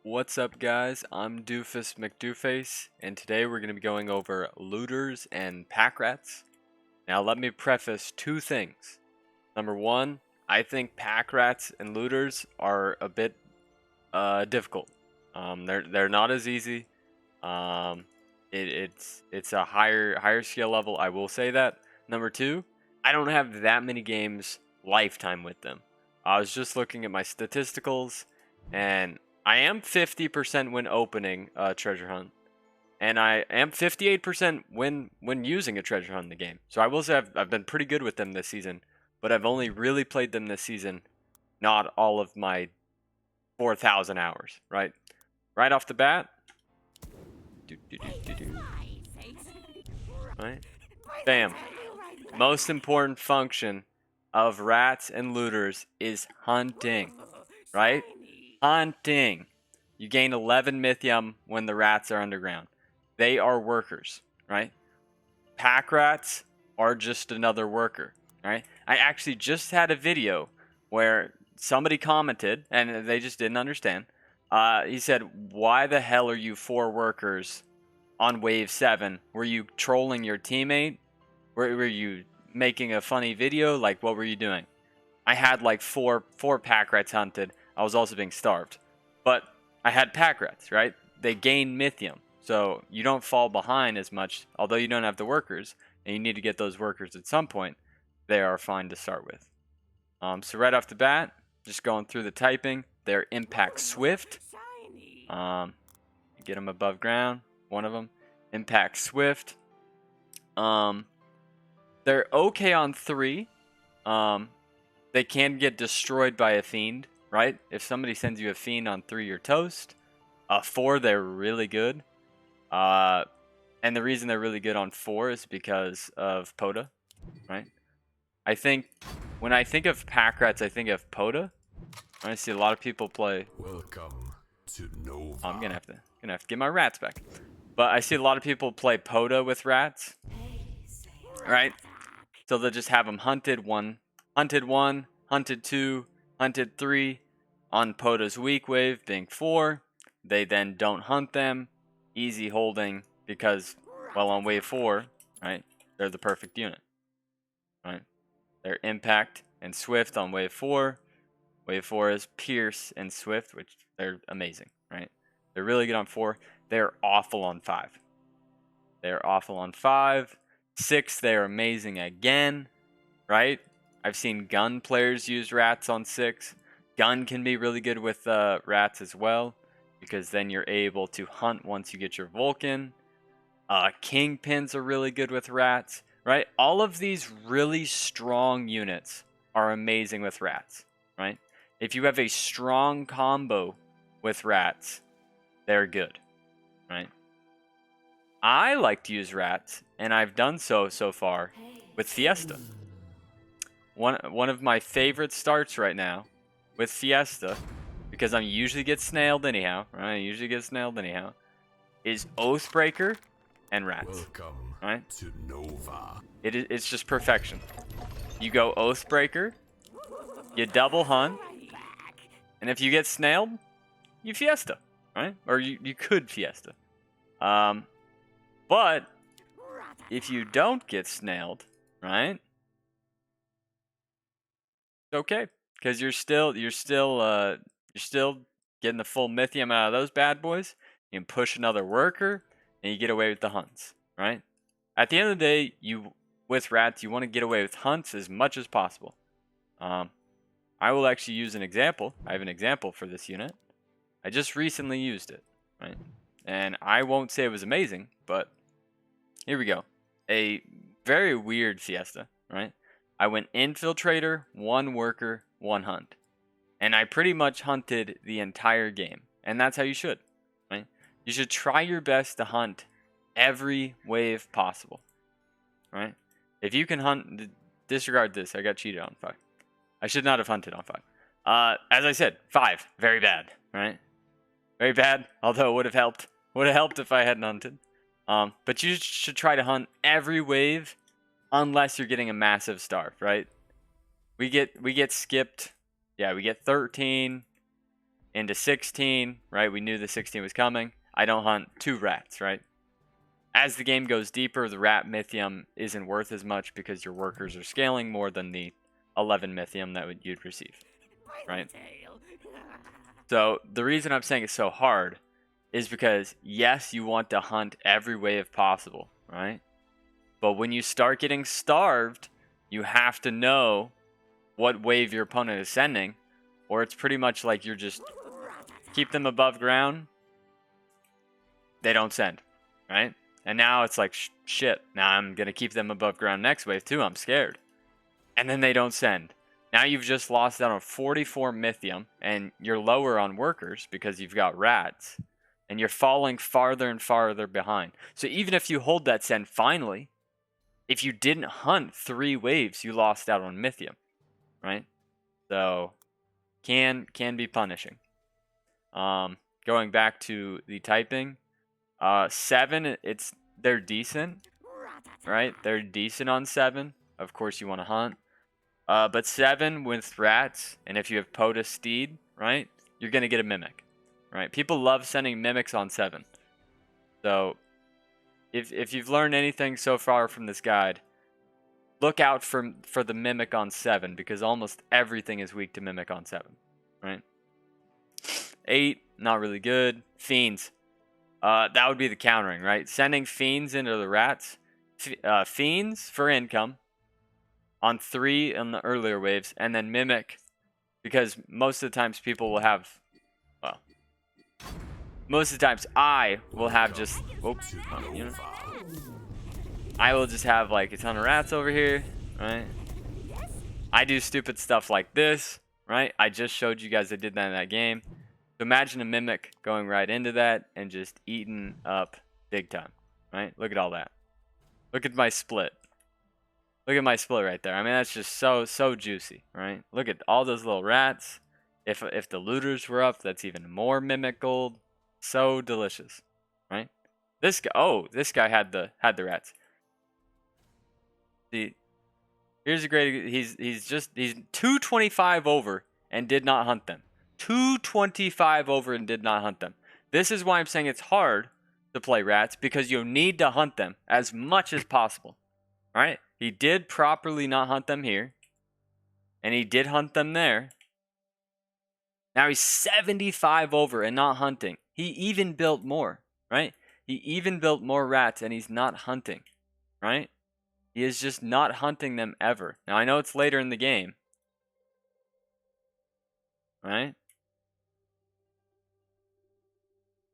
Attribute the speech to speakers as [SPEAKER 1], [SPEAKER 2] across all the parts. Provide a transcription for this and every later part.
[SPEAKER 1] What's up, guys? I'm Doofus Mcdooface, and today we're going to be going over looters and pack rats. Now, let me preface two things. Number one, I think pack rats and looters are a bit difficult. They're not as easy. It's a higher skill level. I will say that. Number two, I don't have that many games lifetime with them. I was just looking at my statisticals, and I am 50% when opening a treasure hunt, and I am 58% when using a treasure hunt in the game. So I will say I've been pretty good with them this season, but I've only really played them this season, not all of my 4,000 hours. Right off the bat. Right, bam. Most important function of rats and looters is hunting. Right? Hunting. You gain 11 mythium when the rats are underground. They are workers, right? Pack rats are just another worker, right? I actually just had a video where somebody commented, and they just didn't understand. He said, "Why the hell are you 4 workers on wave 7? Were you trolling your teammate? Were you making a funny video? Like, what were you doing?" I had like four pack rats hunted. I was also being starved. But I had pack rats, right? They gain mythium. So you don't fall behind as much, although you don't have the workers, and you need to get those workers at some point. They are fine to start with. So right off the bat, just going through the typing, they're impact swift. Get them above ground, one of them. Impact swift. They're okay on 3. They can get destroyed by a fiend, right? If somebody sends you a fiend on 3, you're toast. 4, they're really good. And the reason they're really good on 4 is because of Poda, right? I think when I think of pack rats, I think of Poda. I see a lot of people play.
[SPEAKER 2] Welcome to Nova.
[SPEAKER 1] I'm gonna have to get my rats back. But I see a lot of people play Poda with rats, right? So they'll just have them hunted 1, hunted 2, hunted 3 on Poda's weak wave being 4. They then don't hunt them. Easy holding because, well, on wave 4, right, they're the perfect unit, right? They're impact and swift on wave 4. Wave 4 is pierce and swift, which they're amazing, right? They're really good on 4. They're awful on 5. They're awful on 5. 6, they're amazing again, right? I've seen gun players use rats on 6. Gun can be really good with rats as well, because then you're able to hunt once you get your Vulcan. Kingpins are really good with rats, right? All of these really strong units are amazing with rats, right? If you have a strong combo with rats, they're good, right? I like to use rats, and I've done so far with Fiesta. One of my favorite starts right now with Fiesta, because I usually get snailed anyhow, right? Is Oathbreaker and rats.
[SPEAKER 2] Welcome
[SPEAKER 1] right?
[SPEAKER 2] to Nova.
[SPEAKER 1] It's just perfection. You go Oathbreaker, you double hunt, and if you get snailed, you Fiesta, right? Or you could Fiesta. But if you don't get snailed, right? It's okay, because you're still getting the full mythium out of those bad boys. You can push another worker, and you get away with the hunts, right? At the end of the day, with rats, you want to get away with hunts as much as possible. I will actually use an example. I have an example for this unit. I just recently used it, right? And I won't say it was amazing, but here we go. A very weird Fiesta, right? I went Infiltrator, 1 worker, 1 hunt. And I pretty much hunted the entire game. And that's how you should, right? You should try your best to hunt every wave possible, right? If you can hunt, disregard this. I got cheated on 5. I should not have hunted on 5. As I said, 5, very bad, right? Very bad, although it would have helped. Would have helped if I hadn't hunted. But you should try to hunt every wave unless you're getting a massive starve, right? We get skipped. Yeah, we get 13. into 16, right? We knew the 16 was coming. I don't hunt 2 rats, right? As the game goes deeper, the rat mythium isn't worth as much because your workers are scaling more than the 11 mythium that you'd receive, right? So the reason I'm saying it's so hard is because, yes, you want to hunt every wave possible, right? But when you start getting starved, you have to know what wave your opponent is sending, or it's pretty much like you're just keep them above ground, they don't send, right? And now it's like, shit, now I'm going to keep them above ground next wave too, I'm scared. And then they don't send. Now you've just lost out on 44 mythium, and you're lower on workers because you've got rats, and you're falling farther and farther behind. So even if you hold that send finally, if you didn't hunt 3 waves, you lost out on mythium, right? So can be punishing. Going back to the typing, 7, they're decent, right? They're decent on 7. Of course, you want to hunt. But 7 with rats, and if you have POTA Steed, right, you're going to get a Mimic, right? People love sending Mimics on 7. So if you've learned anything so far from this guide, look out for the Mimic on 7, because almost everything is weak to Mimic on 7, right? 8, not really good. Fiends. That would be the countering, right? Sending Fiends into the rats. Fiends for income on 3 in the earlier waves, and then Mimic, because most of the times people will have, well, most of the times I will have just, oops, you know, I will just have like a ton of rats over here, right? I do stupid stuff like this, right? I just showed you guys I did that in that game. So imagine a Mimic going right into that and just eating up big time, right? Look at all that. Look at my split. Look at my split right there. I mean, that's just so juicy, right? Look at all those little rats. If the looters were up, that's even more Mimic gold. So delicious, right? This guy had the rats. See, here's a great. He's 225 over and did not hunt them. 225 over and did not hunt them. This is why I'm saying it's hard to play rats, because you need to hunt them as much as possible. All right? He did properly not hunt them here, and he did hunt them there. Now he's 75 over and not hunting. He even built more, right? He even built more rats, and he's not hunting, right? He is just not hunting them ever. Now I know it's later in the game, right?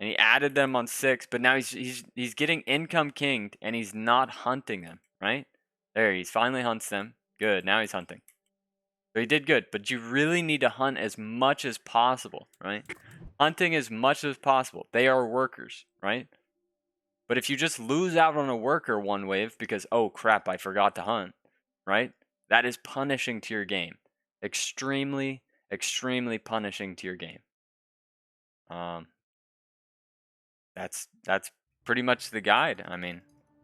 [SPEAKER 1] And he added them on 6, but now he's getting income kinged, and he's not hunting them, right? There, he's finally hunts them. Good, now he's hunting. So he did good, but you really need to hunt as much as possible, right? Hunting as much as possible. They are workers, right? But if you just lose out on a worker one wave because, oh crap, I forgot to hunt, right? That is punishing to your game. Extremely, extremely punishing to your game. That's pretty much the guide. I mean,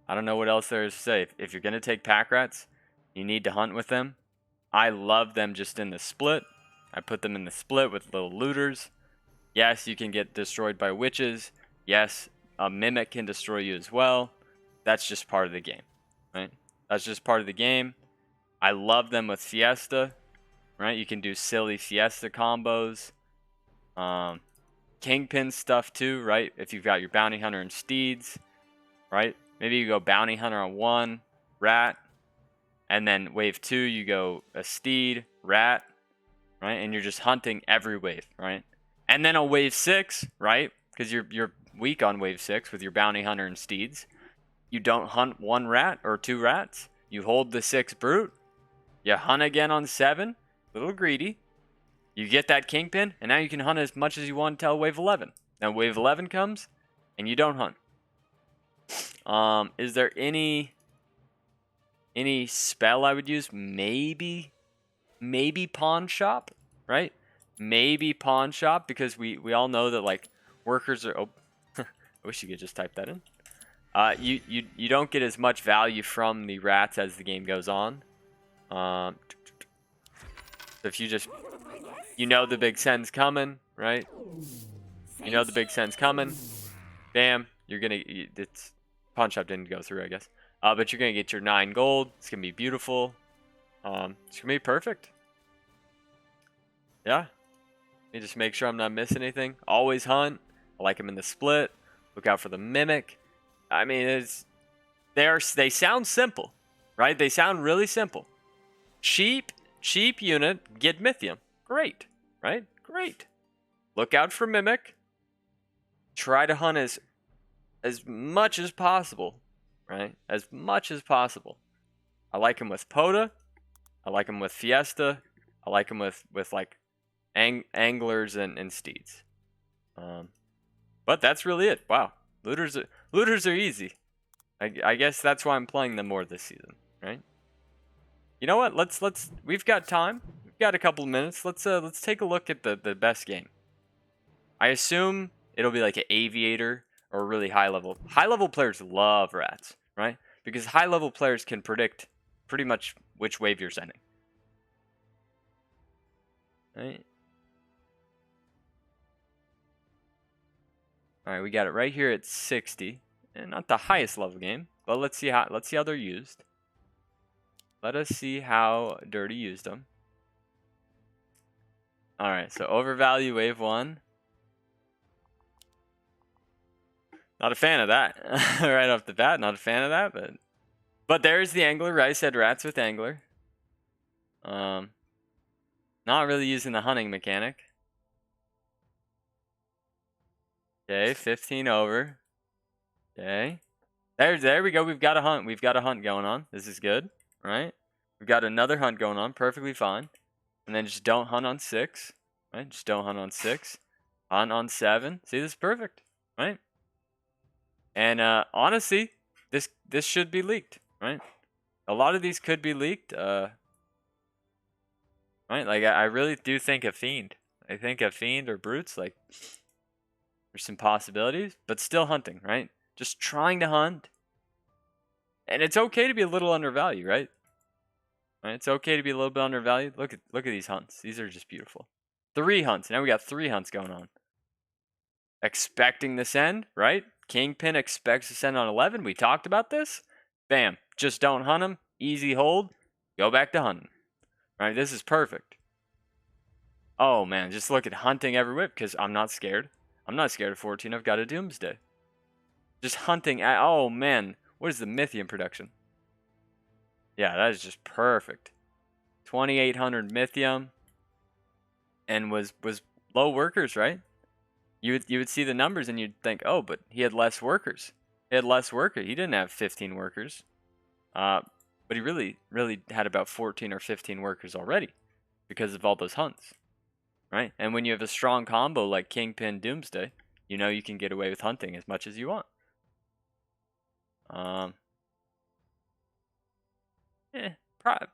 [SPEAKER 1] I don't know what else there is to say. If you're going to take pack rats, you need to hunt with them. I love them just in the split. I put them in the split with little looters. Yes, you can get destroyed by witches. Yes, a Mimic can destroy you as well. That's just part of the game, right? That's just part of the game. I love them with Fiesta, right? You can do silly Fiesta combos. Kingpin stuff too, right? If you've got your Bounty Hunter and Steeds, right? Maybe you go Bounty Hunter on 1, Rat, and then wave 2 you go a Steed, Rat, right? And you're just hunting every wave, right? And then on wave 6, right? Because you're weak on wave 6 with your Bounty Hunter and Steeds. You don't hunt 1 rat or 2 rats. You hold the 6 brute. You hunt again on 7. A little greedy. You get that Kingpin, and now you can hunt as much as you want until wave 11. Now wave 11 comes, and you don't hunt. Is there any spell I would use? Maybe Pawn Shop, right? Maybe Pawn Shop, because we all know that like workers are. Oh, I wish you could just type that in. You don't get as much value from the rats as the game goes on. So if you You know the big send's coming, right? You know the big send's coming. Bam, you're gonna. It's pawn shop didn't go through, I guess. But you're gonna get your 9 gold. It's gonna be beautiful. It's gonna be perfect. Yeah. Let me just make sure I'm not missing anything. Always hunt. I like him in the split. Look out for the mimic. I mean, they sound simple, right? They sound really simple. Cheap unit, get Mythium. Great, right? Great. Look out for mimic. Try to hunt as much as possible, right? As much as possible. I like him with Poda. I like him with Fiesta. I like him with like anglers and steeds. But that's really it. Wow, looters are easy. I guess that's why I'm playing them more this season, right? You know what? Let's we've got time. We've got a couple of minutes. Let's take a look at the best game. I assume it'll be like an aviator or really high level. High level players love rats, right? Because high level players can predict pretty much which wave you're sending. Right? All right, we got it right here at 60, and not the highest level game, but let's see how they're used. Let us see how Dirty used them. All right, so overvalue wave 1. Not a fan of that. Right off the bat, not a fan of that, but there's the angler, right? I said rats with angler. Not really using the hunting mechanic. Okay, 15 over. Okay. There we go. We've got a hunt. We've got a hunt going on. This is good, right? We've got another hunt going on. Perfectly fine. And then just don't hunt on 6, right? Just don't hunt on 6. Hunt on 7. See, this is perfect, right? And honestly, this should be leaked, right? A lot of these could be leaked. Right? Like I really do think a fiend. I think a fiend or brutes, like there's some possibilities, but still hunting, right? Just trying to hunt. And it's okay to be a little undervalued, right? Right? It's okay to be a little bit undervalued. Look at these hunts. These are just beautiful. 3 hunts. Now we got 3 hunts going on. Expecting the send, right? Kingpin expects to send on 11. We talked about this. Bam. Just don't hunt him. Easy hold. Go back to hunting. Right? This is perfect. Oh, man. Just look at hunting every whip because I'm not scared. I'm not scared of 14. I've got a Doomsday. Just hunting. Oh, man. What is the Mythium production? Yeah, that is just perfect. 2,800 Mythium. And was low workers, right? You would see the numbers and you'd think, oh, but he had less workers. He had less workers. He didn't have 15 workers. But he really had about 14 or 15 workers already because of all those hunts, right? And when you have a strong combo like Kingpin Doomsday, you know you can get away with hunting as much as you want.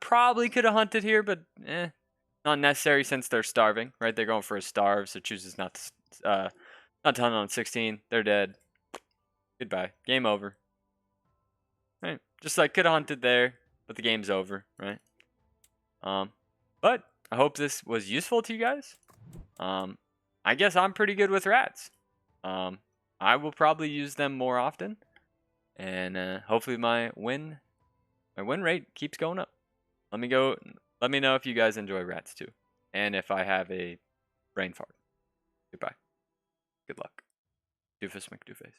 [SPEAKER 1] Probably could have hunted here, but not necessary since they're starving, right? They're going for a starve, so chooses not to hunt on 16. They're dead. Goodbye. Game over. Right? Just like could have hunted there, but the game's over, right? But I hope this was useful to you guys. I guess I'm pretty good with rats. I will probably use them more often, and hopefully my win rate keeps going up. Let me know if you guys enjoy rats too, and if I have a brain fart. Goodbye. Good luck. Doofus Mcdooface.